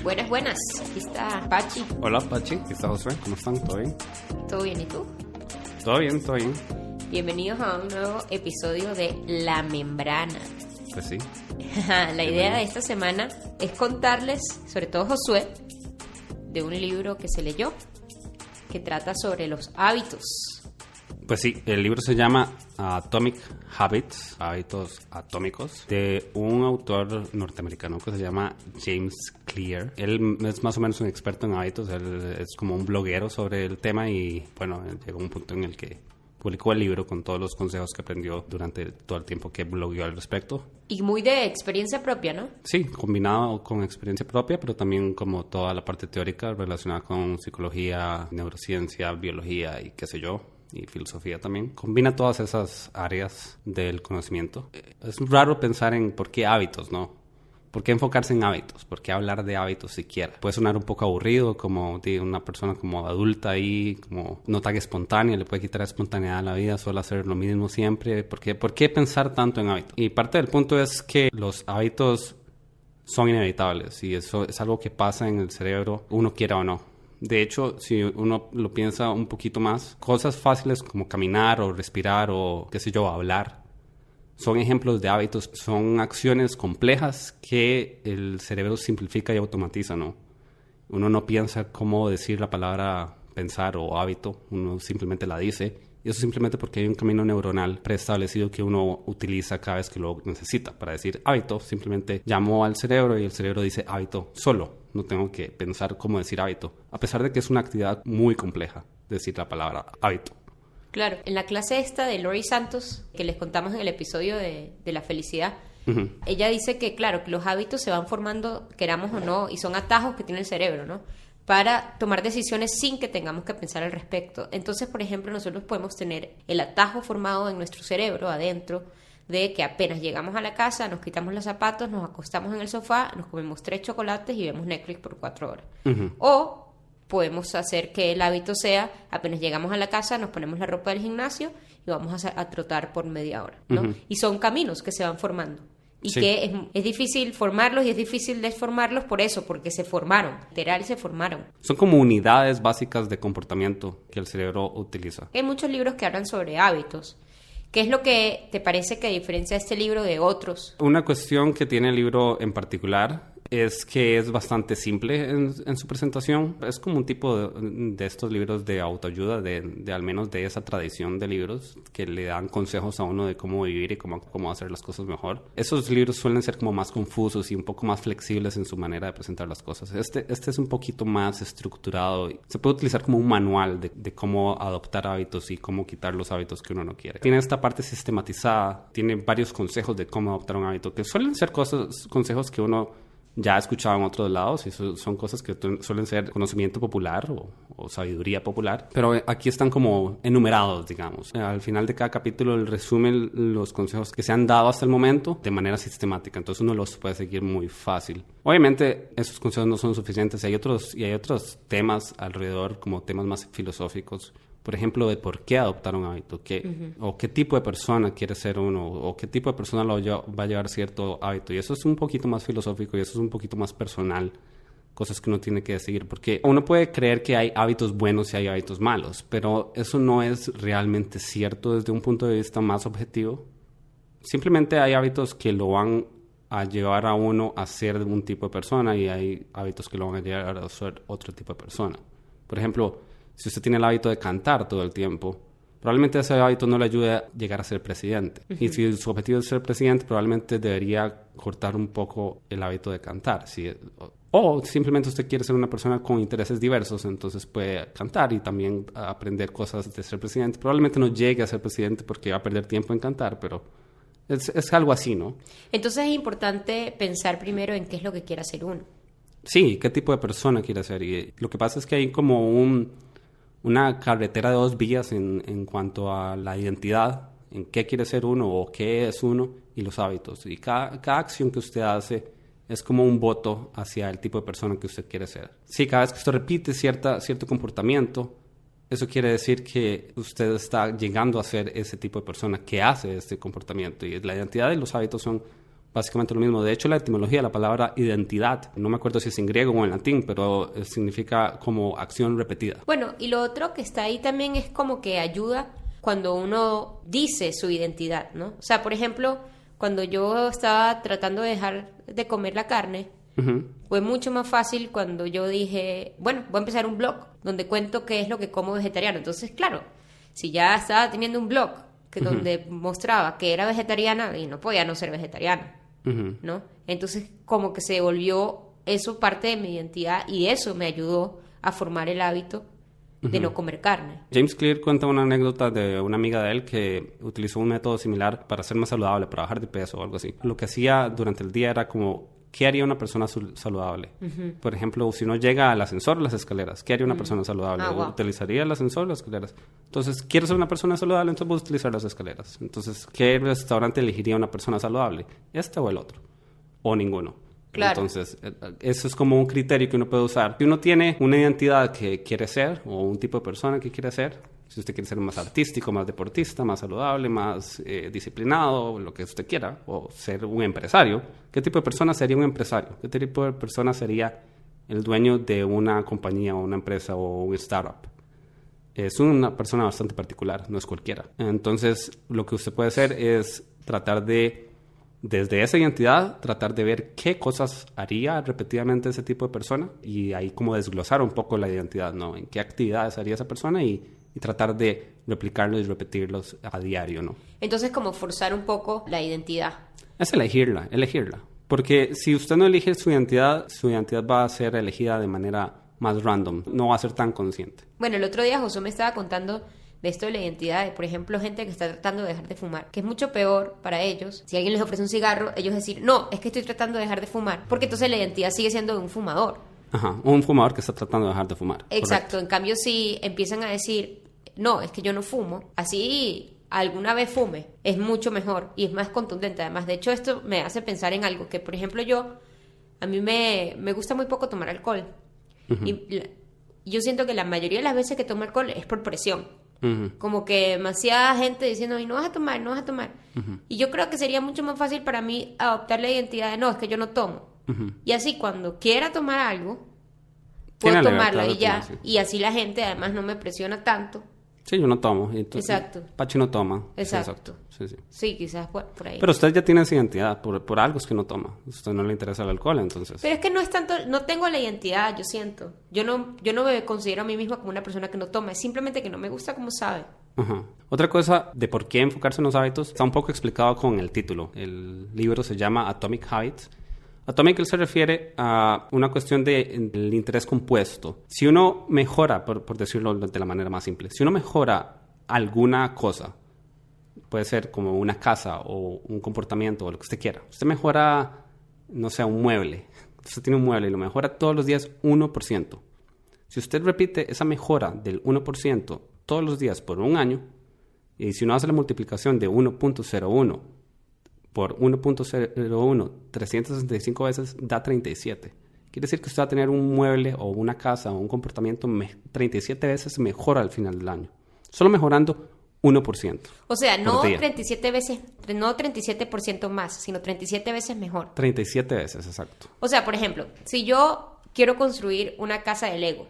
Buenas, buenas. Aquí está Pachi. Hola Pachi, aquí está Josué. ¿Cómo están? ¿Todo bien? ¿Todo bien? ¿Y tú? Todo bien, todo bien. Bienvenidos a un nuevo episodio de La Membrana. Pues sí. La idea de esta semana es contarles, sobre todo Josué, de un libro que se leyó, que trata sobre los hábitos. Pues sí, el libro se llama Atomic Habits, hábitos atómicos, de un autor norteamericano que se llama James Clear. Él es más o menos un experto en hábitos, él es como un bloguero sobre el tema y bueno, llegó a un punto en el que publicó el libro con todos los consejos que aprendió durante todo el tiempo que blogueó al respecto. Y muy de experiencia propia, ¿no? Sí, combinado con experiencia propia, pero también como toda la parte teórica relacionada con psicología, neurociencia, biología y qué sé yo, y filosofía también. Combina todas esas áreas del conocimiento. Es raro pensar en por qué hábitos, ¿no? ¿Por qué enfocarse en hábitos? ¿Por qué hablar de hábitos siquiera? Puede sonar un poco aburrido, como de una persona como adulta ahí, como no tan espontánea, le puede quitar espontaneidad a la vida, solo hacer lo mismo siempre. ¿Por qué pensar tanto en hábitos? Y parte del punto es que los hábitos son inevitables y eso es algo que pasa en el cerebro, uno quiera o no. De hecho, si uno lo piensa un poquito más, cosas fáciles como caminar o respirar o, qué sé yo, hablar, son ejemplos de hábitos, son acciones complejas que el cerebro simplifica y automatiza, ¿no? Uno no piensa cómo decir la palabra pensar o hábito, uno simplemente la dice. Y eso simplemente porque hay un camino neuronal preestablecido que uno utiliza cada vez que lo necesita. Para decir hábito, simplemente llamo al cerebro y el cerebro dice hábito solo. No tengo que pensar cómo decir hábito, a pesar de que es una actividad muy compleja decir la palabra hábito. Claro, en la clase esta de Lori Santos, que les contamos en el episodio de la felicidad, ella dice que, claro, que los hábitos se van formando, queramos o no, y son atajos que tiene el cerebro, ¿no? Para tomar decisiones sin que tengamos que pensar al respecto. Entonces, por ejemplo, nosotros podemos tener el atajo formado en nuestro cerebro, adentro, de que apenas llegamos a la casa, nos quitamos los zapatos, nos acostamos en el sofá, nos comemos 3 chocolates y vemos Netflix por 4 horas. O podemos hacer que el hábito sea, apenas llegamos a la casa, nos ponemos la ropa del gimnasio y vamos a trotar por media hora, ¿no? Y son caminos que se van formando. Y sí, que es difícil formarlos y es difícil desformarlos por eso, porque se formaron, literal se formaron. Son como unidades básicas de comportamiento que el cerebro utiliza. Hay muchos libros que hablan sobre hábitos. ¿Qué es lo que te parece que diferencia este libro de otros? Una cuestión que tiene el libro en particular es que es bastante simple en su presentación. Es como un tipo de estos libros de autoayuda, de al menos de esa tradición de libros que le dan consejos a uno de cómo vivir y cómo hacer las cosas mejor. Esos libros suelen ser como más confusos y un poco más flexibles en su manera de presentar las cosas. Este es un poquito más estructurado. Se puede utilizar como un manual de cómo adoptar hábitos y cómo quitar los hábitos que uno no quiere. Tiene esta parte sistematizada, tiene varios consejos de cómo adoptar un hábito, que suelen ser consejos que uno ya he escuchado en otros lados y son cosas que suelen ser conocimiento popular o sabiduría popular, pero aquí están como enumerados, digamos. Al final de cada capítulo él resume los consejos que se han dado hasta el momento de manera sistemática, entonces uno los puede seguir muy fácil. Obviamente esos consejos no son suficientes, hay otros temas alrededor, como temas más filosóficos. Por ejemplo, de por qué adoptar un hábito, o qué tipo de persona quiere ser uno, o qué tipo de persona va a llevar cierto hábito. Y eso es un poquito más filosófico y eso es un poquito más personal, cosas que uno tiene que decidir. Porque uno puede creer que hay hábitos buenos y hay hábitos malos, pero eso no es realmente cierto desde un punto de vista más objetivo. Simplemente hay hábitos que lo van a llevar a uno a ser de un tipo de persona y hay hábitos que lo van a llevar a ser otro tipo de persona. Por ejemplo, si usted tiene el hábito de cantar todo el tiempo, probablemente ese hábito no le ayude a llegar a ser presidente. Y si su objetivo es ser presidente, probablemente debería cortar un poco el hábito de cantar. O simplemente usted quiere ser una persona con intereses diversos, entonces puede cantar y también aprender cosas de ser presidente. Probablemente no llegue a ser presidente porque va a perder tiempo en cantar, pero es algo así, ¿no? Entonces es importante pensar primero en qué es lo que quiere hacer uno. Sí, qué tipo de persona quiere ser. Y lo que pasa es que hay como una carretera de 2 vías en cuanto a la identidad, en qué quiere ser uno o qué es uno y los hábitos. Y cada acción que usted hace es como un voto hacia el tipo de persona que usted quiere ser. Sí, cada vez que usted repite cierto comportamiento, eso quiere decir que usted está llegando a ser ese tipo de persona que hace este comportamiento. Y la identidad y los hábitos son básicamente lo mismo. De hecho, la etimología de la palabra identidad, no me acuerdo si es en griego o en latín, pero significa como acción repetida. Bueno, y lo otro que está ahí también es como que ayuda cuando uno dice su identidad, ¿no? O sea, por ejemplo, cuando yo estaba tratando de dejar de comer la carne, fue mucho más fácil cuando yo dije, bueno, voy a empezar un blog donde cuento qué es lo que como vegetariano. Entonces, claro, si ya estaba teniendo un blog donde mostraba que era vegetariana y no podía no ser vegetariana, ¿no? Entonces, como que se volvió eso parte de mi identidad y eso me ayudó a formar el hábito de no comer carne. James Clear cuenta una anécdota de una amiga de él que utilizó un método similar para ser más saludable, para bajar de peso o algo así. Lo que hacía durante el día era como, ¿qué haría una persona saludable? Por ejemplo, si uno llega al ascensor o las escaleras, ¿qué haría una persona saludable? Wow. ¿Utilizaría el ascensor o las escaleras? Entonces, ¿quieres ser una persona saludable? Entonces voy a utilizar las escaleras. Entonces, ¿qué restaurante elegiría una persona saludable? ¿Este o el otro? O ninguno. Claro. Entonces, eso es como un criterio que uno puede usar. Si uno tiene una identidad que quiere ser o un tipo de persona que quiere ser, si usted quiere ser más artístico, más deportista, más saludable, más disciplinado, lo que usted quiera, o ser un empresario, ¿qué tipo de persona sería un empresario? ¿Qué tipo de persona sería el dueño de una compañía o una empresa o un startup? Es una persona bastante particular, no es cualquiera. Entonces, lo que usted puede hacer es tratar de, desde esa identidad, tratar de ver qué cosas haría repetidamente ese tipo de persona y ahí como desglosar un poco la identidad, ¿no? En qué actividades haría esa persona y tratar de replicarlos y repetirlos a diario, ¿no? Entonces, como forzar un poco la identidad. Es elegirla. Porque si usted no elige su identidad va a ser elegida de manera más random, no va a ser tan consciente. Bueno, el otro día Josué me estaba contando de esto de la identidad, de, por ejemplo, gente que está tratando de dejar de fumar, que es mucho peor para ellos. Si alguien les ofrece un cigarro, ellos decir, no, es que estoy tratando de dejar de fumar, porque entonces la identidad sigue siendo de un fumador. Ajá, un fumador que está tratando de dejar de fumar. Exacto, correcto. En cambio si empiezan a decir, no, es que yo no fumo, así alguna vez fume, es mucho mejor y es más contundente. Además, de hecho, esto me hace pensar en algo que, por ejemplo, a mí me gusta muy poco tomar alcohol. Y yo siento que la mayoría de las veces que tomo alcohol es por presión. Como que demasiada gente diciendo, no vas a tomar. Y yo creo que sería mucho más fácil para mí adoptar la identidad de, no, es que yo no tomo. Y así cuando quiera tomar algo, puedo tomarlo y ya. Sí. Y así la gente además no me presiona tanto. Sí, yo no tomo. Entonces, exacto. Pachi no toma. Exacto. Sí. Sí, quizás por ahí. Pero usted ya tiene esa identidad, por algo es que no toma. A usted no le interesa el alcohol, entonces. Pero es que no es tanto, no tengo la identidad, yo siento. Yo no me considero a mí misma como una persona que no toma, es simplemente que no me gusta como sabe. Ajá. Otra cosa de por qué enfocarse en los hábitos está un poco explicado con el título. El libro se llama Atomic Habits. Atomic se refiere a una cuestión del interés compuesto. Si uno mejora, por decirlo de la manera más simple, si uno mejora alguna cosa, puede ser como una casa o un comportamiento o lo que usted quiera. Usted mejora, no sé, un mueble. Usted tiene un mueble y lo mejora todos los días 1%. Si usted repite esa mejora del 1% todos los días por un año, y si uno hace la multiplicación de 1.01 por 1.01, 365 veces da 37. Quiere decir que usted va a tener un mueble o una casa o un comportamiento 37 veces mejor al final del año. Solo mejorando 1%. O sea, no 37 veces, no 37% más, sino 37 veces mejor. 37 veces, exacto. O sea, por ejemplo, si yo quiero construir una casa de Lego,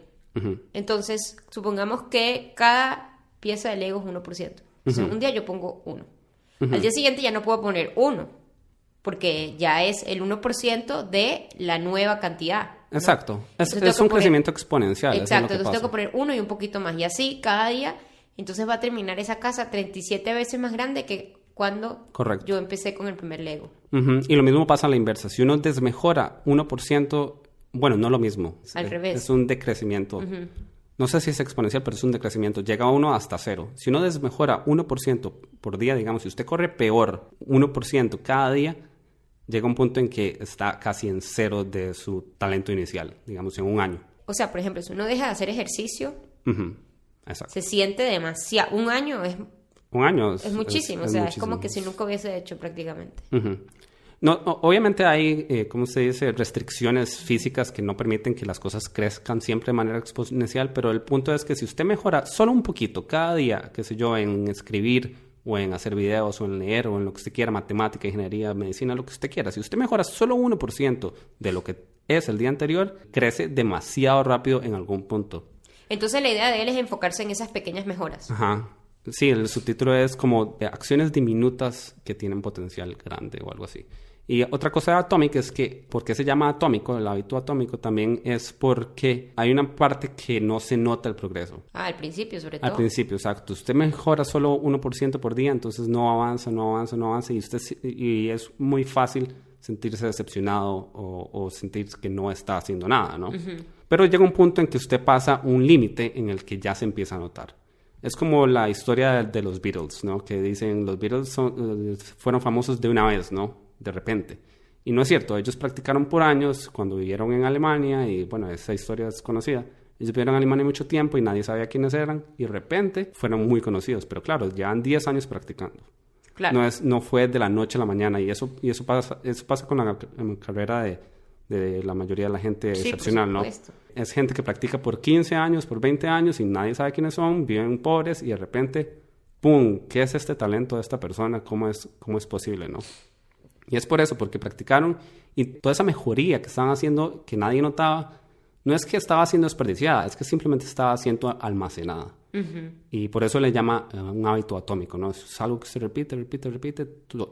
entonces supongamos que cada pieza de Lego es 1%. Entonces, un día yo pongo 1. Al día siguiente ya no puedo poner 1, porque ya es el 1% de la nueva cantidad, ¿no? Exacto. Es un crecimiento exponencial. Exacto, entonces tengo que poner 1 y un poquito más. Y así cada día, entonces va a terminar esa casa 37 veces más grande que cuando yo empecé con el primer Lego. Y lo mismo pasa a la inversa. Si uno desmejora 1%, bueno, no lo mismo. Al revés. Es un decrecimiento. No sé si es exponencial, pero es un decrecimiento. Llega a 1 hasta 0. Si uno desmejora 1% por día, digamos, si usted corre peor 1% cada día, llega a un punto en que está casi en 0 de su talento inicial, digamos, en un año. O sea, por ejemplo, si uno deja de hacer ejercicio, exacto, se siente demasiado. Un año es muchísimo. O sea, es como que si nunca hubiese hecho prácticamente. No, obviamente hay, ¿cómo se dice?, restricciones físicas que no permiten que las cosas crezcan siempre de manera exponencial, pero el punto es que si usted mejora solo un poquito cada día, qué sé yo, en escribir o en hacer videos, o en leer, o en lo que usted quiera, matemática, ingeniería, medicina, lo que usted quiera. Si usted mejora solo 1% de lo que es el día anterior, crece demasiado rápido en algún punto. Entonces la idea de él es enfocarse en esas pequeñas mejoras. Ajá. Sí, el subtítulo es como acciones diminutas que tienen potencial grande o algo así. Y otra cosa de Atomic es que, ¿por qué se llama atómico? El hábito atómico también es porque hay una parte que no se nota el progreso. Al principio, sobre todo. Al principio, exacto. Usted mejora solo 1% por día, entonces no avanza, y es muy fácil sentirse decepcionado o sentir que no está haciendo nada, ¿no? Uh-huh. Pero llega un punto en que usted pasa un límite en el que ya se empieza a notar. Es como la historia de los Beatles, ¿no? Que dicen, los Beatles fueron famosos de una vez, ¿no? De repente. Y no es cierto, ellos practicaron por años cuando vivieron en Alemania y bueno, esa historia es conocida. Ellos vivieron en Alemania mucho tiempo y nadie sabía quiénes eran y de repente fueron muy conocidos, pero claro, llevan 10 años practicando. Claro. No fue de la noche a la mañana y eso pasa con la carrera de la mayoría de la gente excepcional, ¿no? Es gente que practica por 15 años, por 20 años y nadie sabe quiénes son, viven pobres y de repente, ¡pum! ¿Qué es este talento de esta persona? ¿Cómo es posible, no? Y es por eso, porque practicaron y toda esa mejoría que estaban haciendo que nadie notaba, no es que estaba siendo desperdiciada, es que simplemente estaba siendo almacenada. Uh-huh. Y por eso le llama un hábito atómico, ¿no? Es algo que se repite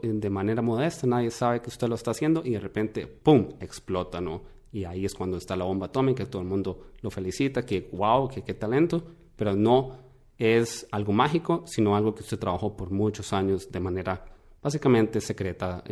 de manera modesta, nadie sabe que usted lo está haciendo y de repente, ¡pum!, explota, ¿no? Y ahí es cuando está la bomba atómica, todo el mundo lo felicita, que wow, que qué talento, pero no es algo mágico, sino algo que usted trabajó por muchos años de manera básicamente secreta,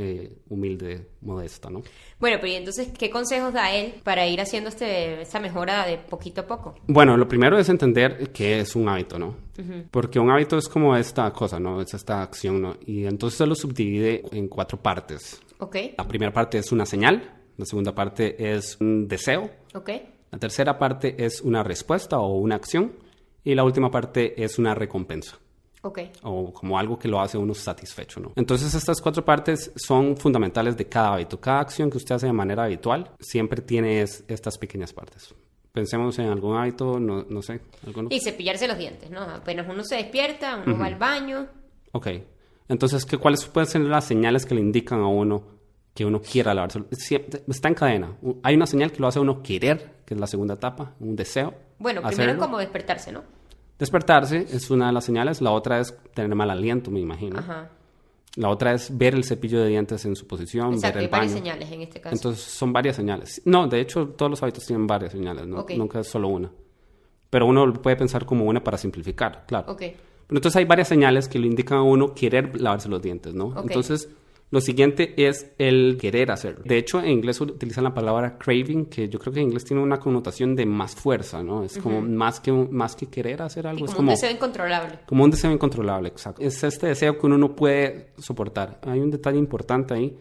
humilde, modesta, ¿no? Bueno, pero ¿y entonces qué consejos da él para ir haciendo esta mejora de poquito a poco? Bueno, lo primero es entender qué es un hábito, ¿no? Uh-huh. Porque un hábito es como esta cosa, ¿no? Es esta acción, ¿no? Y entonces se lo subdivide en 4 partes. Ok. La primera parte es una señal, la segunda parte es un deseo. Ok. La tercera parte es una respuesta o una acción y la última parte es una recompensa. Okay. O como algo que lo hace uno satisfecho, ¿no? Entonces estas 4 partes son fundamentales de cada hábito. Cada acción que usted hace de manera habitual siempre tiene estas pequeñas partes. Pensemos en algún hábito, no sé. ¿alguno? Y cepillarse los dientes, ¿no? Apenas uno se despierta, uno va al baño. Ok. Entonces, ¿cuáles pueden ser las señales que le indican a uno que uno quiera lavarse? Está en cadena. Hay una señal que lo hace a uno querer, que es la segunda etapa, un deseo. Bueno, primero es como despertarse, ¿no? Despertarse es una de las señales. La otra es tener mal aliento, me imagino. Ajá. La otra es ver el cepillo de dientes en su posición, exacto, ver el baño. Hay varias señales en este caso. Entonces, son varias señales. No, de hecho, todos los hábitos tienen varias señales, ¿no? Okay. Nunca es solo una. Pero uno puede pensar como una para simplificar, claro. Okay. Pero entonces hay varias señales que le indican a uno querer lavarse los dientes, ¿no? Okay. Entonces, lo siguiente es el querer hacerlo. De hecho, en inglés utilizan la palabra craving, que yo creo que en inglés tiene una connotación de más fuerza, ¿no? Es como más que querer hacer algo. Sí, es como un deseo incontrolable. Como un deseo incontrolable, exacto. Es este deseo que uno no puede soportar. Hay un detalle importante ahí,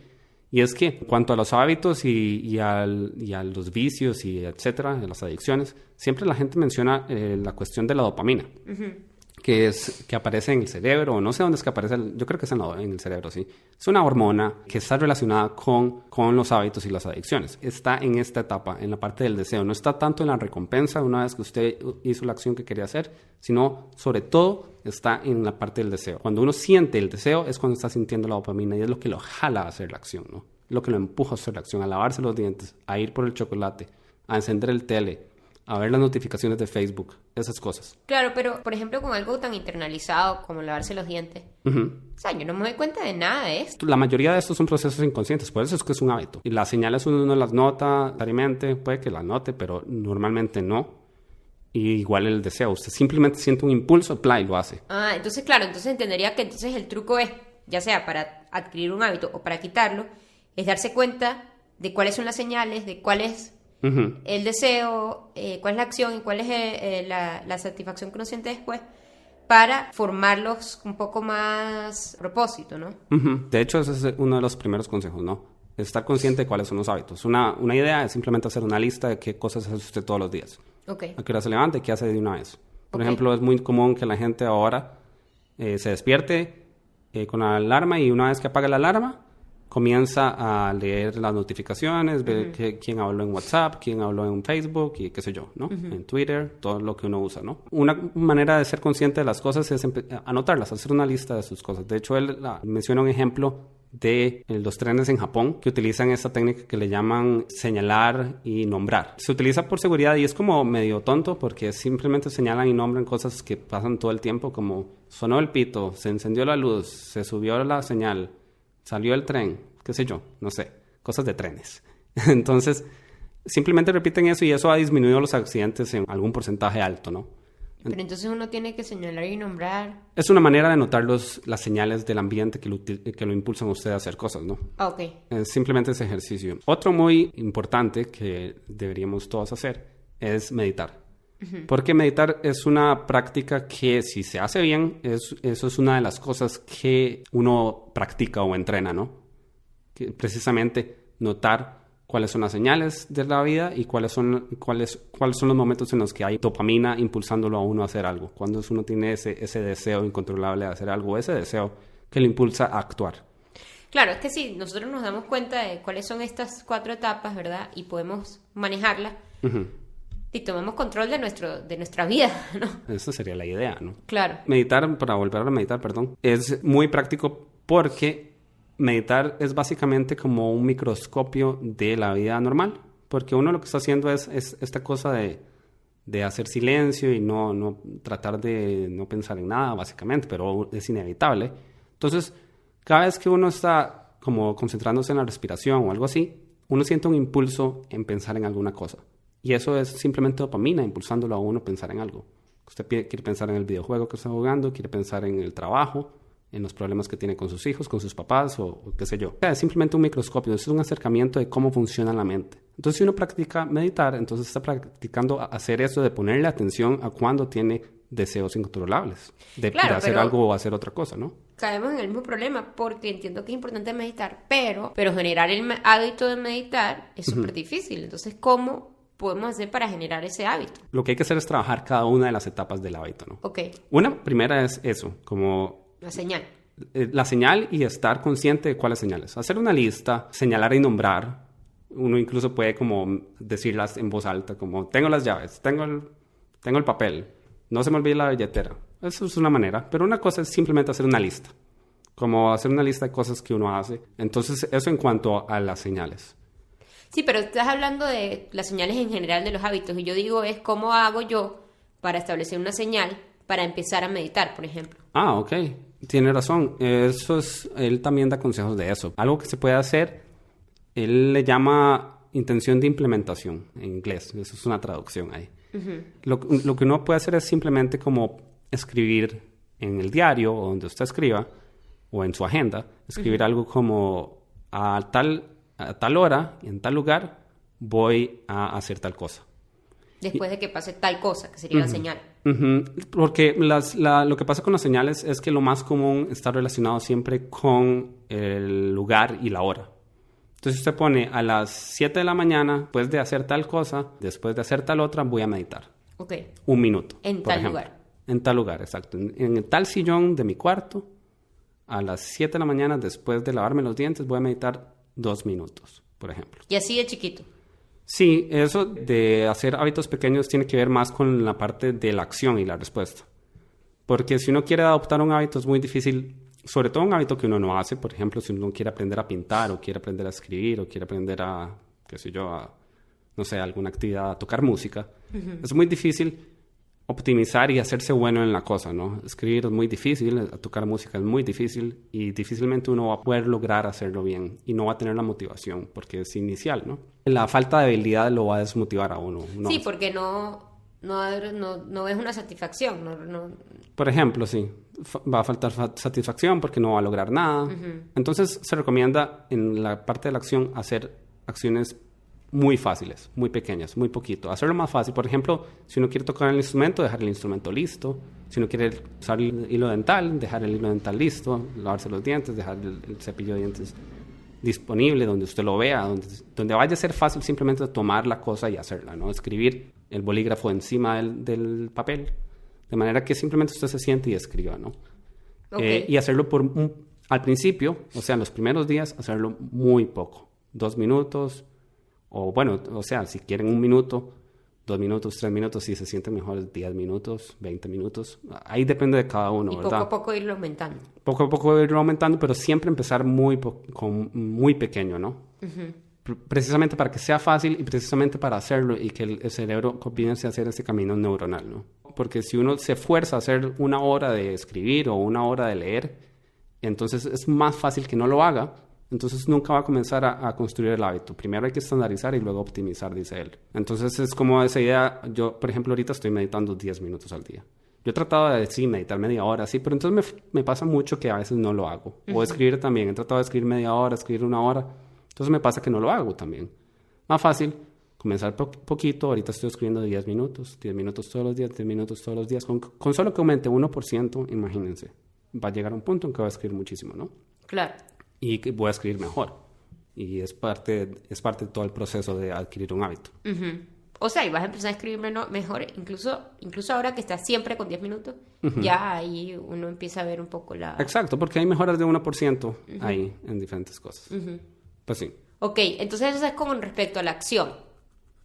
y es que en cuanto a los hábitos y a los vicios y etcétera, a las adicciones, siempre la gente menciona la cuestión de la dopamina. Uh-huh. Que aparece en el cerebro, o no sé dónde es que aparece, yo creo que es en el cerebro, sí. Es una hormona que está relacionada con los hábitos y las adicciones. Está en esta etapa, en la parte del deseo. No está tanto en la recompensa una vez que usted hizo la acción que quería hacer, sino sobre todo está en la parte del deseo. Cuando uno siente el deseo es cuando está sintiendo la dopamina y es lo que lo jala a hacer la acción, ¿no? Lo que lo empuja a hacer la acción, a lavarse los dientes, a ir por el chocolate, a encender el tele, a ver las notificaciones de Facebook, esas cosas. Claro, pero por ejemplo con algo tan internalizado como lavarse los dientes, uh-huh. O sea, yo no me doy cuenta de nada de esto. La mayoría de estos son procesos inconscientes, por eso es que es un hábito. Y las señales uno no las nota necesariamente, puede que las note, pero normalmente no. Y igual el deseo, usted simplemente siente un impulso, y lo hace. Ah, entonces claro, entonces entendería que entonces el truco es, ya sea para adquirir un hábito o para quitarlo, es darse cuenta de cuáles son las señales, de cuál es uh-huh. el deseo, cuál es la acción y cuál es la satisfacción que uno siente después, para formarlos un poco más a propósito, ¿no? Uh-huh. De hecho, ese es uno de los primeros consejos, ¿no? Estar consciente de cuáles son los hábitos. Una idea es simplemente hacer una lista de qué cosas hace usted todos los días. Okay. A qué hora se levanta y qué hace de una vez. Por ejemplo, es muy común que la gente ahora se despierte con la alarma y una vez que apaga la alarma, comienza a leer las notificaciones, ver quién habló en WhatsApp, quién habló en Facebook y qué sé yo, ¿no? En Twitter, todo lo que uno usa, ¿no? Una manera de ser consciente de las cosas es anotarlas, hacer una lista de sus cosas. De hecho, él menciona un ejemplo de los trenes en Japón que utilizan esta técnica que le llaman señalar y nombrar. Se utiliza por seguridad y es como medio tonto porque simplemente señalan y nombran cosas que pasan todo el tiempo, como sonó el pito, se encendió la luz, se subió la señal, salió el tren, qué sé yo, no sé, cosas de trenes. Entonces, simplemente repiten eso y eso ha disminuido los accidentes en algún porcentaje alto, ¿no? Pero entonces uno tiene que señalar y nombrar. Es una manera de notar las señales del ambiente que lo impulsan a usted a hacer cosas, ¿no? Ah, ok. Es simplemente ese ejercicio. Otro muy importante que deberíamos todos hacer es meditar. Porque meditar es una práctica que, si se hace bien, eso es una de las cosas que uno practica o entrena, ¿no? Que precisamente notar cuáles son las señales de la vida y cuáles son los momentos en los que hay dopamina impulsándolo a uno a hacer algo. Cuando uno tiene ese deseo incontrolable de hacer algo, ese deseo que le impulsa a actuar. Claro, es que si nosotros nos damos cuenta de cuáles son estas 4 etapas, ¿verdad? Y podemos manejarlas. Y tomamos control de nuestra vida, ¿no? Esa sería la idea, ¿no? Claro. Meditar, para volver a meditar, perdón, es muy práctico porque meditar es básicamente como un microscopio de la vida normal. Porque uno lo que está haciendo es esta cosa de hacer silencio y no tratar de no pensar en nada, básicamente, pero es inevitable. Entonces, cada vez que uno está como concentrándose en la respiración o algo así, uno siente un impulso en pensar en alguna cosa. Y eso es simplemente dopamina impulsándolo a uno a pensar en algo. Usted quiere pensar en el videojuego que está jugando, quiere pensar en el trabajo, en los problemas que tiene con sus hijos, con sus papás o qué sé yo. O sea, es simplemente un microscopio, es un acercamiento de cómo funciona la mente. Entonces, si uno practica meditar, entonces está practicando hacer eso de ponerle atención a cuando tiene deseos incontrolables, de hacer algo o hacer otra cosa, ¿no? Caemos en el mismo problema porque entiendo que es importante meditar, pero generar el hábito de meditar es súper difícil. Entonces, ¿cómo podemos hacer para generar ese hábito? Lo que hay que hacer es trabajar cada una de las etapas del hábito, ¿no? Ok. Una primera es eso, como la señal. La señal y estar consciente de cuáles señales. Hacer una lista, señalar y nombrar. Uno incluso puede como decirlas en voz alta, como tengo las llaves, tengo el papel, no se me olvide la billetera. Eso es una manera, pero una cosa es simplemente hacer una lista, como hacer una lista de cosas que uno hace. Entonces, eso en cuanto a las señales. Sí, pero estás hablando de las señales en general de los hábitos y yo digo es cómo hago yo para establecer una señal para empezar a meditar, por ejemplo. Ah, ok. Tiene razón. Él también da consejos de eso. Algo que se puede hacer, él le llama intención de implementación en inglés. Eso es una traducción ahí. Lo que uno puede hacer es simplemente como escribir en el diario o donde usted escriba o en su agenda, escribir algo como a tal hora, en tal lugar, voy a hacer tal cosa. Después de que pase tal cosa, que sería la señal. Porque lo que pasa con las señales es que lo más común está relacionado siempre con el lugar y la hora. Entonces usted pone a las 7 de la mañana, después de hacer tal cosa, después de hacer tal otra, voy a meditar. Ok. 1 minuto. En tal lugar. En tal lugar, exacto. En tal sillón de mi cuarto, a las 7 de la mañana, después de lavarme los dientes, voy a meditar 2 minutos, por ejemplo. Y así de chiquito. Sí, eso de hacer hábitos pequeños tiene que ver más con la parte de la acción y la respuesta. Porque si uno quiere adoptar un hábito es muy difícil, sobre todo un hábito que uno no hace. Por ejemplo, si uno quiere aprender a pintar o quiere aprender a escribir o quiere aprender a, qué sé yo, no sé, alguna actividad, a tocar música. Es muy difícil optimizar y hacerse bueno en la cosa, ¿no? Escribir es muy difícil, tocar música es muy difícil y difícilmente uno va a poder lograr hacerlo bien y no va a tener la motivación porque es inicial, ¿no? La falta de habilidad lo va a desmotivar a uno. Sí, porque no es una satisfacción. No. Por ejemplo, sí, va a faltar satisfacción porque no va a lograr nada. Entonces se recomienda en la parte de la acción hacer acciones muy fáciles, muy pequeñas, muy poquito. Hacerlo más fácil. Por ejemplo, si uno quiere tocar el instrumento, dejar el instrumento listo. Si uno quiere usar el hilo dental, dejar el hilo dental listo. Lavarse los dientes, dejar el cepillo de dientes disponible donde usted lo vea, donde vaya a ser fácil simplemente tomar la cosa y hacerla, ¿no? Escribir el bolígrafo encima del papel, de manera que simplemente usted se siente y escriba, ¿no? Okay. Y hacerlo por Al principio, o sea, en los primeros días, hacerlo muy poco. 2 minutos, o bueno, o sea, si quieren 1 minuto, 2 minutos, 3 minutos, si se sienten mejor, 10 minutos, 20 minutos. Ahí depende de cada uno, y ¿verdad? poco a poco irlo aumentando. Poco a poco irlo aumentando, pero siempre empezar con muy pequeño, ¿no? Precisamente para que sea fácil y precisamente para hacerlo y que el cerebro comience a hacer ese camino neuronal, ¿no? Porque si uno se fuerza a hacer 1 hora de escribir o 1 hora de leer, entonces es más fácil que no lo haga. Entonces nunca va a comenzar a construir el hábito. Primero hay que estandarizar y luego optimizar, dice él. Entonces es como esa idea. Yo, por ejemplo, ahorita estoy meditando 10 minutos al día. Yo he tratado de, sí, meditar media hora, sí, pero entonces me pasa mucho que a veces no lo hago. O escribir también. He tratado de escribir media hora, escribir 1 hora. Entonces me pasa que no lo hago también. Más fácil, comenzar poquito. Ahorita estoy escribiendo 10 minutos todos los días, 10 minutos todos los días. Con solo que aumente 1%, imagínense. Va a llegar a un punto en que va a escribir muchísimo, ¿no? Claro. Y que voy a escribir mejor. Y es parte de todo el proceso de adquirir un hábito. O sea, y vas a empezar a escribir mejor, incluso ahora que estás siempre con 10 minutos, ya ahí uno empieza a ver un poco la... Exacto, porque hay mejoras de 1% ahí en diferentes cosas. Pues sí. Ok, entonces eso es con respecto a la acción.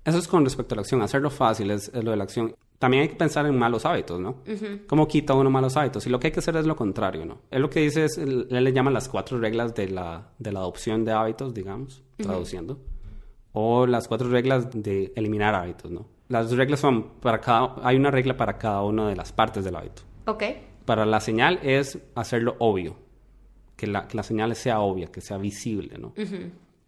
Eso es con respecto a la acción. Hacerlo fácil es lo de la acción. También hay que pensar en malos hábitos, ¿no? ¿Cómo quita uno malos hábitos? Y lo que hay que hacer es lo contrario, ¿no? Él lo que dice es, él le llama las 4 reglas de la adopción de hábitos, digamos, traduciendo. O las 4 reglas de eliminar hábitos, ¿no? Las reglas son, hay una regla para cada una de las partes del hábito. Ok. Para la señal es hacerlo obvio. Que la señal sea obvia, que sea visible, ¿no?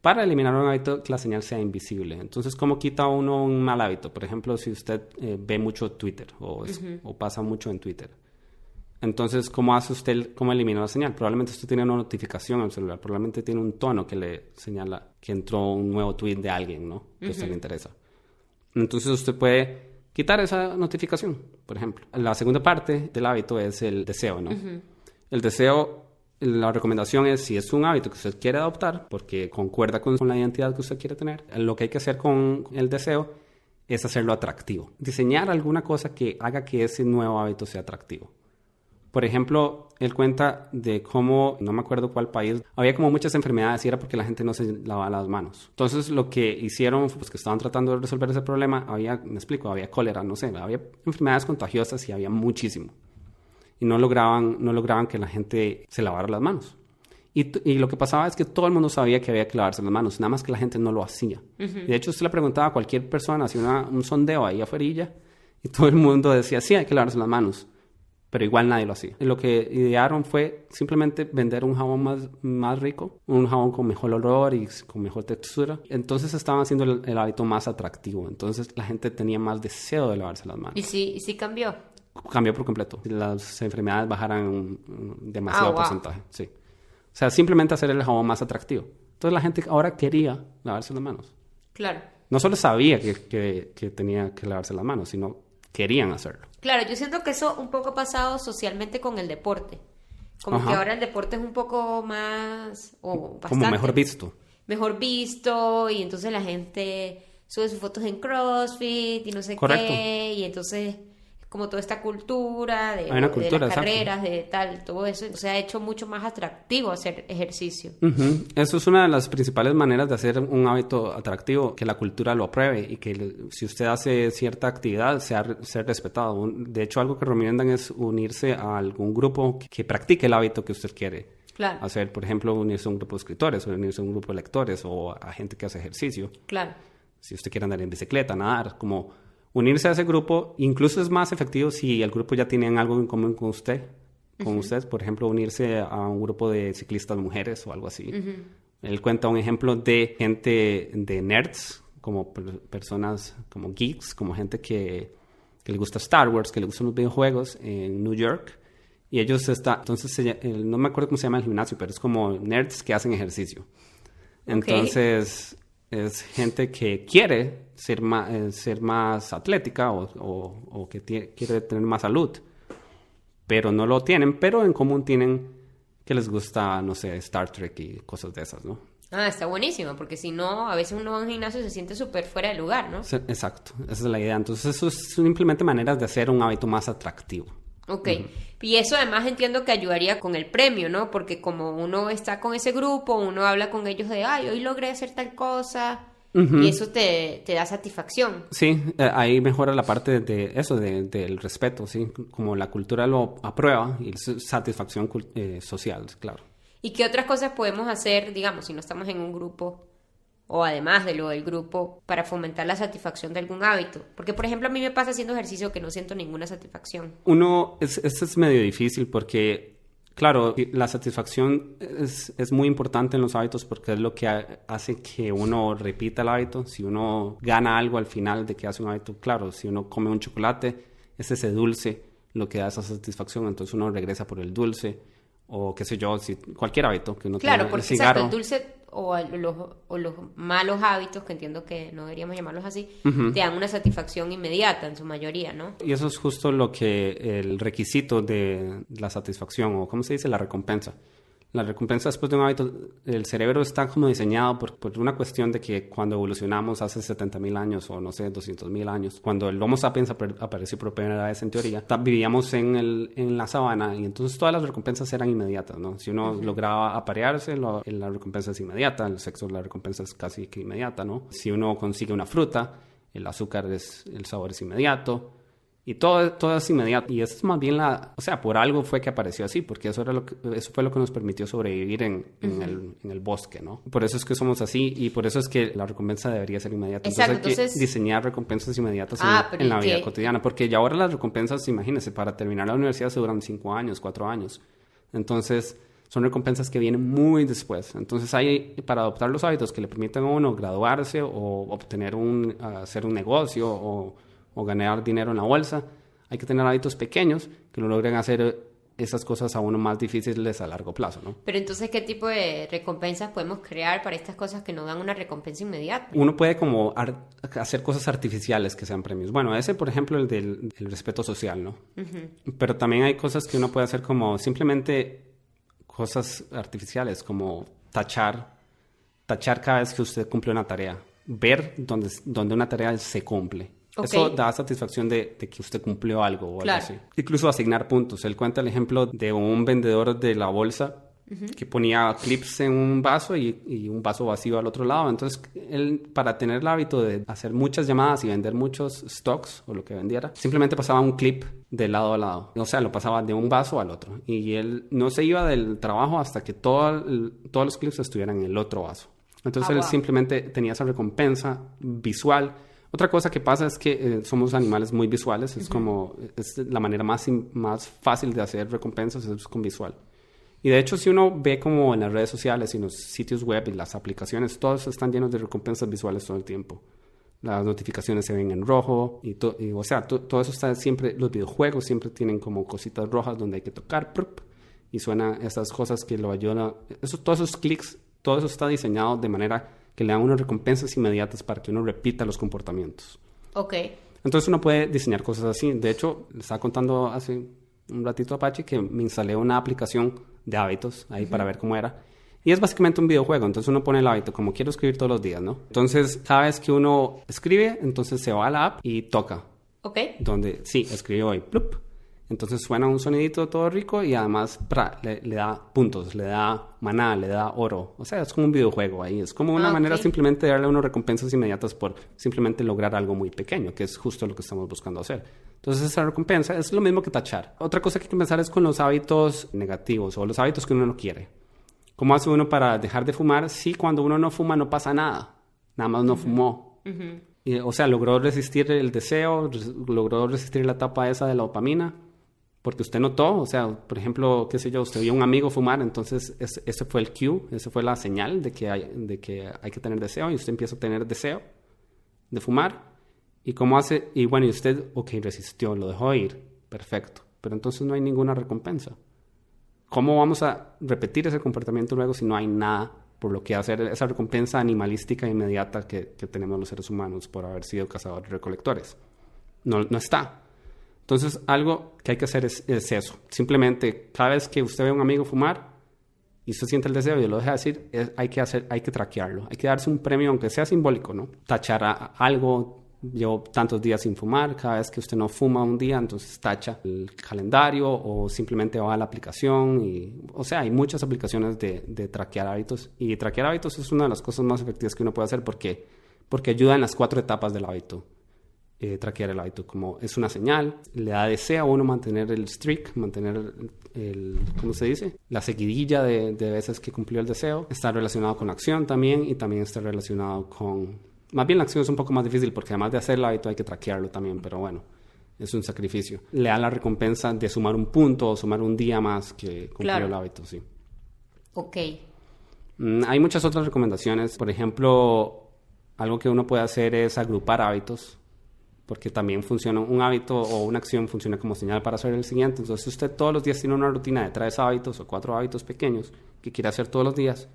Para eliminar un hábito, que la señal sea invisible. Entonces, ¿cómo quita uno un mal hábito? Por ejemplo, si usted ve mucho Twitter o pasa mucho en Twitter. Entonces, ¿cómo hace usted, cómo elimina la señal? Probablemente usted tiene una notificación en el celular. Probablemente tiene un tono que le señala que entró un nuevo tweet de alguien, ¿no? Que a usted le interesa. Entonces, usted puede quitar esa notificación, por ejemplo. La segunda parte del hábito es el deseo, ¿no? El deseo... La recomendación es, si es un hábito que usted quiere adoptar, porque concuerda con la identidad que usted quiere tener, lo que hay que hacer con el deseo es hacerlo atractivo. Diseñar alguna cosa que haga que ese nuevo hábito sea atractivo. Por ejemplo, él cuenta de cómo, no me acuerdo cuál país, había como muchas enfermedades y era porque la gente no se lavaba las manos. Entonces, lo que hicieron, pues que estaban tratando de resolver ese problema, había cólera, no sé, había enfermedades contagiosas y había muchísimo. Y no lograban que la gente se lavara las manos. Y lo que pasaba es que todo el mundo sabía que había que lavarse las manos, nada más que la gente no lo hacía. De hecho, usted le preguntaba a cualquier persona, hacía un sondeo ahí afuera, y todo el mundo decía, sí, hay que lavarse las manos. Pero igual nadie lo hacía. Y lo que idearon fue simplemente vender un jabón más rico, un jabón con mejor olor y con mejor textura. Entonces estaban haciendo el hábito más atractivo. Entonces la gente tenía más deseo de lavarse las manos. ¿Y sí cambió? Cambió por completo. Las enfermedades bajaran un demasiado porcentaje. Sí. O sea, simplemente hacer el jabón más atractivo. Entonces la gente ahora quería lavarse las manos. Claro. No solo sabía que tenía que lavarse las manos, sino querían hacerlo. Claro, yo siento que eso un poco ha pasado socialmente con el deporte. Como que ahora el deporte es un poco más... o bastante, como mejor visto. Mejor visto, y entonces la gente sube sus fotos en CrossFit y no sé Correcto. qué, y entonces... como toda esta cultura de las carreras, de tal, todo eso, se ha hecho mucho más atractivo hacer ejercicio. Eso es una de las principales maneras de hacer un hábito atractivo, que la cultura lo apruebe y que si usted hace cierta actividad sea respetado. De hecho, algo que recomiendan es unirse a algún grupo que practique el hábito que usted quiere hacer. Por ejemplo, unirse a un grupo de escritores, o unirse a un grupo de lectores, o a gente que hace ejercicio. Claro. Si usted quiere andar en bicicleta, nadar, como... unirse a ese grupo, incluso es más efectivo si el grupo ya tiene algo en común con usted. Por ejemplo, unirse a un grupo de ciclistas mujeres o algo así. Él cuenta un ejemplo de gente de nerds, como personas, como geeks, como gente que le gusta Star Wars, que le gustan los videojuegos en New York. Y ellos entonces, no me acuerdo cómo se llama el gimnasio, pero es como nerds que hacen ejercicio. Entonces... es gente que quiere ser más atlética o que quiere tener más salud, pero no lo tienen, pero en común tienen que les gusta, no sé, Star Trek y cosas de esas, ¿no? Ah, está buenísimo, porque si no, a veces uno va a un gimnasio y se siente súper fuera de lugar, ¿no? Exacto, esa es la idea. Entonces, eso son simplemente maneras de hacer un hábito más atractivo. Ok, y eso además entiendo que ayudaría con el premio, ¿no? Porque como uno está con ese grupo, uno habla con ellos de, ay, hoy logré hacer tal cosa, y eso te da satisfacción. Sí, ahí mejora la parte de eso, del respeto, ¿sí? Como la cultura lo aprueba y satisfacción social, claro. ¿Y qué otras cosas podemos hacer, digamos, si no estamos en un grupo, o además de lo del grupo, para fomentar la satisfacción de algún hábito? Porque, por ejemplo, a mí me pasa haciendo ejercicio que no siento ninguna satisfacción. Esto es medio difícil porque, claro, la satisfacción es muy importante en los hábitos porque es lo que hace que uno repita el hábito. Si uno gana algo al final de que hace un hábito, claro, si uno come un chocolate, es ese dulce lo que da esa satisfacción, entonces uno regresa por el dulce. O qué sé yo, cualquier hábito que uno tenga. Claro, porque exacto, el dulce o los malos hábitos, que entiendo que no deberíamos llamarlos así, te dan una satisfacción inmediata en su mayoría, ¿no? Y eso es justo el requisito de la satisfacción, o ¿cómo se dice? La recompensa. La recompensa después de un hábito, el cerebro está como diseñado por una cuestión de que cuando evolucionamos hace 70,000 años o no sé, 200,000 años, cuando el Homo sapiens apareció por primera vez en teoría, vivíamos en la sabana y entonces todas las recompensas eran inmediatas, ¿no? Si uno lograba aparearse, la recompensa es inmediata, el sexo, la recompensa es casi que inmediata, ¿no? Si uno consigue una fruta, el azúcar el sabor es inmediato. Y todo es inmediato. Y eso es más bien o sea, por algo fue que apareció así, porque eso fue lo que nos permitió sobrevivir en el bosque, ¿no? Por eso es que somos así y por eso es que la recompensa debería ser inmediata. Exacto, entonces hay que diseñar recompensas inmediatas en la vida cotidiana, porque ya ahora las recompensas, imagínense, para terminar la universidad se duran 5 años, 4 años. Entonces son recompensas que vienen muy después. Entonces para adoptar los hábitos que le permitan a uno graduarse o hacer un negocio o ganar dinero en la bolsa, hay que tener hábitos pequeños que lo logren hacer esas cosas a uno más difíciles a largo plazo, ¿no? Pero entonces, ¿qué tipo de recompensas podemos crear para estas cosas que no dan una recompensa inmediata? Uno puede como hacer cosas artificiales que sean premios. Bueno, ese, por ejemplo, el del respeto social, ¿no? Pero también hay cosas que uno puede hacer como simplemente cosas artificiales, como tachar cada vez que usted cumple una tarea. Ver donde una tarea se cumple. Okay. Eso da satisfacción de que usted cumplió algo o algo así. Incluso asignar puntos. Él cuenta el ejemplo de un vendedor de la bolsa que ponía clips en un vaso y un vaso vacío al otro lado. Entonces, él, para tener el hábito de hacer muchas llamadas y vender muchos stocks o lo que vendiera, simplemente pasaba un clip de lado a lado. O sea, lo pasaba de un vaso al otro. Y él no se iba del trabajo hasta que todos los clips estuvieran en el otro vaso. Entonces, él simplemente tenía esa recompensa visual. Otra cosa que pasa es que somos animales muy visuales. Es la manera más fácil de hacer recompensas es con visual. Y de hecho, si uno ve como en las redes sociales y en los sitios web y las aplicaciones, todos están llenos de recompensas visuales todo el tiempo. Las notificaciones se ven en rojo o sea, todo eso está siempre. Los videojuegos siempre tienen como cositas rojas donde hay que tocar y suenan esas cosas que lo ayudan. Todos esos clics, todo eso está diseñado de manera que le dan unas recompensas inmediatas para que uno repita los comportamientos. Ok. Entonces uno puede diseñar cosas así. De hecho, le estaba contando hace un ratito a Apache que me instalé una aplicación de hábitos ahí para ver cómo era. Y es básicamente un videojuego. Entonces uno pone el hábito como quiero escribir todos los días, ¿no? Entonces cada vez que uno escribe, entonces se va a la app y toca. Ok. Donde sí, escribió hoy. Plup. Entonces suena un sonidito todo rico y además le da puntos, le da maná, le da oro. O sea, es como un videojuego ahí. Es como una manera simplemente de darle unas recompensas inmediatas por simplemente lograr algo muy pequeño, que es justo lo que estamos buscando hacer. Entonces esa recompensa es lo mismo que tachar. Otra cosa que hay que pensar es con los hábitos negativos o los hábitos que uno no quiere. ¿Cómo hace uno para dejar de fumar? Sí, cuando uno no fuma no pasa nada. Nada más no fumó. Y, o sea, logró resistir el deseo, logró resistir la etapa esa de la dopamina. Porque usted notó, o sea, por ejemplo, qué sé yo, usted vio a un amigo fumar, entonces ese fue el cue, esa fue la señal de que hay que tener deseo y usted empieza a tener deseo de fumar. ¿Y cómo hace? Y bueno, y usted, resistió, lo dejó ir, perfecto. Pero entonces no hay ninguna recompensa. ¿Cómo vamos a repetir ese comportamiento luego si no hay nada por lo que hacer esa recompensa animalística inmediata que tenemos los seres humanos por haber sido cazadores recolectores? No está. Entonces, algo que hay que hacer es eso. Simplemente, cada vez que usted ve a un amigo fumar y usted siente el deseo y lo deja decir, hay que traquearlo. Hay que darse un premio, aunque sea simbólico, ¿no? Tachar algo llevo tantos días sin fumar. Cada vez que usted no fuma un día, entonces tacha el calendario o simplemente va a la aplicación. O sea, hay muchas aplicaciones de traquear hábitos. Y traquear hábitos es una de las cosas más efectivas que uno puede hacer porque ayuda en las 4 etapas del hábito. Traquear el hábito, como es una señal, le da deseo a uno mantener el streak, mantener ¿cómo se dice? La seguidilla de veces que cumplió el deseo. Está relacionado con la acción también, y también está relacionado con... Más bien la acción es un poco más difícil porque además de hacer el hábito hay que traquearlo también, pero bueno, es un sacrificio. Le da la recompensa de sumar un punto o sumar un día más que cumplió el hábito, sí. Ok. Hay muchas otras recomendaciones. Por ejemplo, algo que uno puede hacer es agrupar hábitos, porque también funciona un hábito o una acción funciona como señal para hacer el siguiente. Entonces, si usted todos los días tiene una rutina de 3 hábitos o 4 hábitos pequeños que quiere hacer todos los días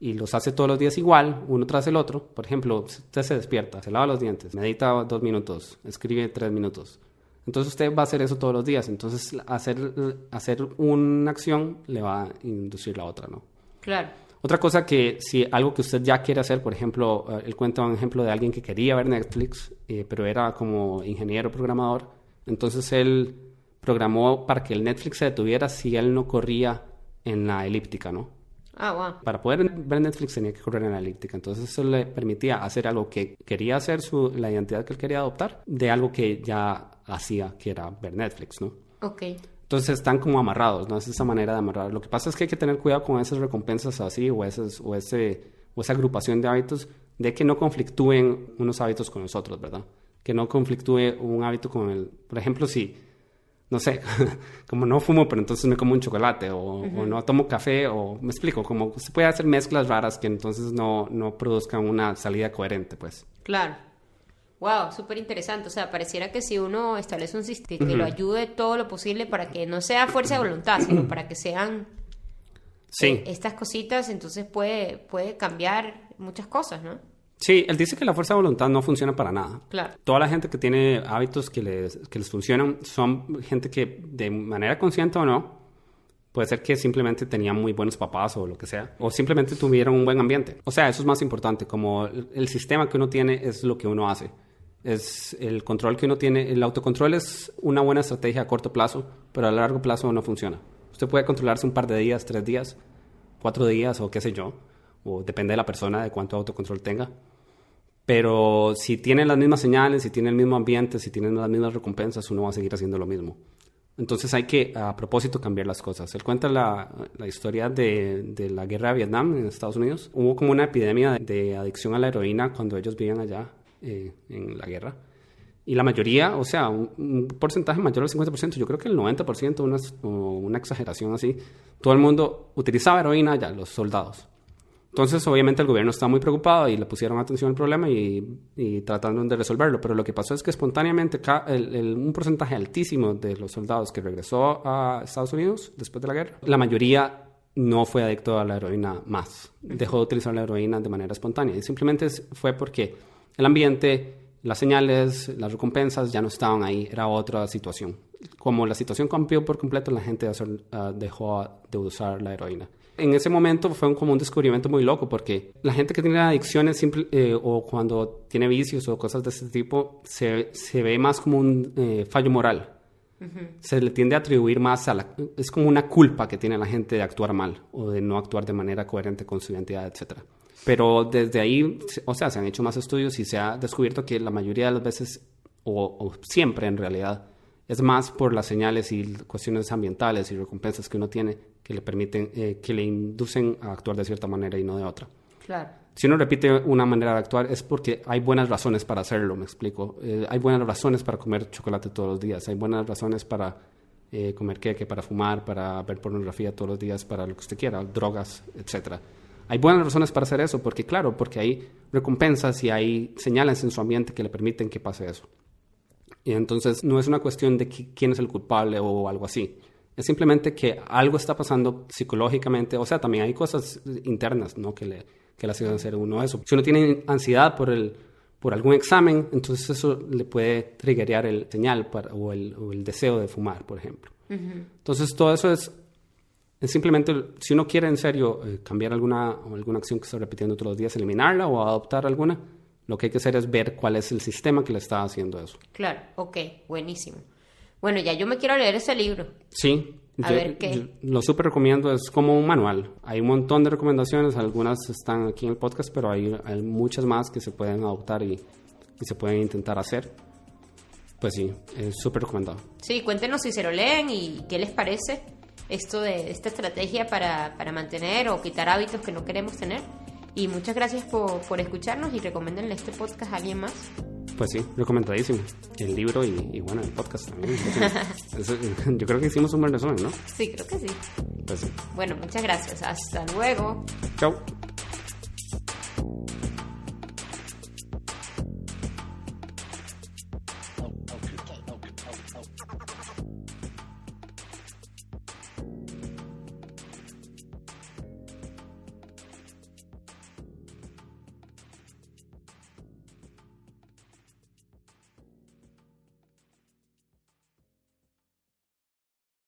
y los hace todos los días igual, uno tras el otro, por ejemplo, usted se despierta, se lava los dientes, medita 2 minutos, escribe 3 minutos. Entonces, usted va a hacer eso todos los días. Entonces, hacer una acción le va a inducir la otra, ¿no? Claro. Otra cosa que si algo que usted ya quiere hacer, por ejemplo, él cuenta un ejemplo de alguien que quería ver Netflix, pero era como ingeniero programador. Entonces él programó para que el Netflix se detuviera si él no corría en la elíptica, ¿no? Ah, wow. Para poder ver Netflix tenía que correr en la elíptica. Entonces eso le permitía hacer algo que quería hacer, la identidad que él quería adoptar, de algo que ya hacía, que era ver Netflix, ¿no? Ok. Entonces están como amarrados, ¿no? Es esa manera de amarrar. Lo que pasa es que hay que tener cuidado con esas recompensas así o esa agrupación de hábitos, de que no conflictúen unos hábitos con los otros, ¿verdad? Que no conflictúe un hábito con el... Por ejemplo, si, no sé, como no fumo, pero entonces me como un chocolate o no tomo café o... Me explico, como se puede hacer mezclas raras que entonces no produzcan una salida coherente, pues. Claro. Wow, súper interesante. O sea, pareciera que si uno establece un sistema que lo ayude todo lo posible para que no sea fuerza de voluntad, sino para que sean estas cositas, entonces puede cambiar muchas cosas, ¿no? Sí, él dice que la fuerza de voluntad no funciona para nada. Claro. Toda la gente que tiene hábitos que les funcionan son gente que de manera consciente o no, puede ser que simplemente tenían muy buenos papás o lo que sea, o simplemente tuvieron un buen ambiente. O sea, eso es más importante, como el sistema que uno tiene es lo que uno hace. Es el control que uno tiene. El autocontrol es una buena estrategia a corto plazo, pero a largo plazo no funciona. Usted puede controlarse un par de días, 3 días, 4 días o qué sé yo, o depende de la persona, de cuánto autocontrol tenga. Pero si tiene las mismas señales, si tiene el mismo ambiente, si tiene las mismas recompensas, uno va a seguir haciendo lo mismo. Entonces hay que, a propósito, cambiar las cosas. Él cuenta la historia de la guerra de Vietnam en Estados Unidos. Hubo como una epidemia de adicción a la heroína cuando ellos vivían allá en la guerra. Y la mayoría, o sea, un porcentaje mayor del 50%, yo creo que el 90%, una exageración así, todo el mundo utilizaba heroína allá, los soldados. Entonces, obviamente, el gobierno estaba muy preocupado y le pusieron atención al problema y tratando de resolverlo. Pero lo que pasó es que espontáneamente un porcentaje altísimo de los soldados que regresó a Estados Unidos después de la guerra, la mayoría no fue adicto a la heroína más. Dejó de utilizar la heroína de manera espontánea. Y simplemente fue porque el ambiente, las señales, las recompensas ya no estaban ahí. Era otra situación. Como la situación cambió por completo, la gente dejó de usar la heroína. En ese momento fue como un descubrimiento muy loco porque la gente que tiene adicciones o cuando tiene vicios o cosas de ese tipo se ve más como un fallo moral. Se le tiende a atribuir más es como una culpa que tiene la gente de actuar mal o de no actuar de manera coherente con su identidad, etc. Pero desde ahí, o sea, se han hecho más estudios y se ha descubierto que la mayoría de las veces o siempre en realidad es más por las señales y cuestiones ambientales y recompensas que uno tiene que le permiten, que le inducen a actuar de cierta manera y no de otra. Claro. Si uno repite una manera de actuar es porque hay buenas razones para hacerlo, me explico. Hay buenas razones para comer chocolate todos los días, hay buenas razones para comer queque, para fumar, para ver pornografía todos los días, para lo que usted quiera, drogas, etc. Hay buenas razones para hacer eso, porque claro, porque hay recompensas y hay señales en su ambiente que le permiten que pase eso. Y entonces no es una cuestión de quién es el culpable o algo así. Es simplemente que algo está pasando psicológicamente. O sea, también hay cosas internas, ¿no? que le hacen hacer uno eso. Si uno tiene ansiedad por algún examen, entonces eso le puede triggerear el señal o el deseo de fumar, por ejemplo. Entonces todo eso es simplemente, si uno quiere en serio cambiar alguna acción que está repitiendo todos los días, eliminarla o adoptar alguna, Lo que hay que hacer es ver cuál es el sistema que le está haciendo eso. Claro, ok, buenísimo. Bueno, ya yo me quiero leer ese libro. Sí. A ver qué. Yo lo súper recomiendo, es como un manual. Hay un montón de recomendaciones, algunas están aquí en el podcast, pero hay muchas más que se pueden adoptar y se pueden intentar hacer. Pues sí, es súper recomendado. Sí, cuéntenos si se lo leen y qué les parece esto de esta estrategia para mantener o quitar hábitos que no queremos tener. Y muchas gracias por escucharnos y recomiéndenle este podcast a alguien más. Pues sí, recomendadísimo. El libro y bueno, el podcast también. Yo creo que hicimos un buen resumen, ¿no? Sí, creo que sí. Pues sí. Bueno, muchas gracias. Hasta luego. Chao.